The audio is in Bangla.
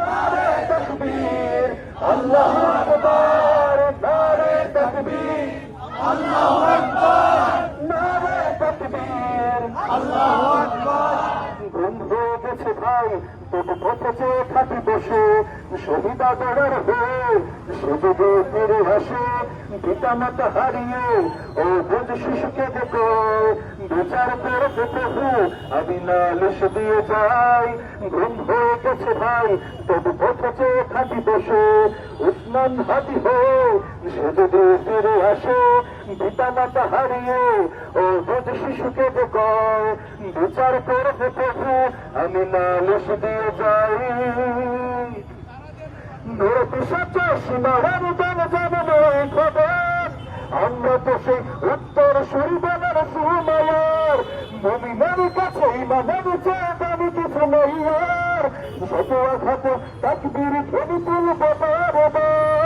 নারে তাকবীর, আল্লাহু আকবার, নারে তাকবীর, আল্লাহু আকবার, নারে তাকবীর, আল্লাহু আকবার। বন্ধ হয়ে গেছে ভাই তবু পথে থাকি বসে, শহীদ আদরার হয়ে সুযোগে ফিরে আসে, পিতা মাতা হারিয়ে ও বোঝ শিশুকে দেখো, বিচার করবে প্রভু আমি নালিশ দিয়ে যাই। ঘুম হয়ে গেছে ভাই তবু পথে থাকি বসে, উসমান হাদি হয়ে সুযোগে ফিরে আসে, পিতা মাতা হারিয়ে ও বোঝ শিশুকে দেখো, বিচার করবে প্রভু আমি নালিশ দিয়ে যাই। নরকি সত্য সীমার জান জানানো খবর, আমরা তো সেই উত্তর সুরিবানের সুমায়ার, মুমিনের কাছে ইমানের চেয়ে দামি কিছু নেই আর, শত আঘাত তাকবীর ধ্বনি তুলব বারবার।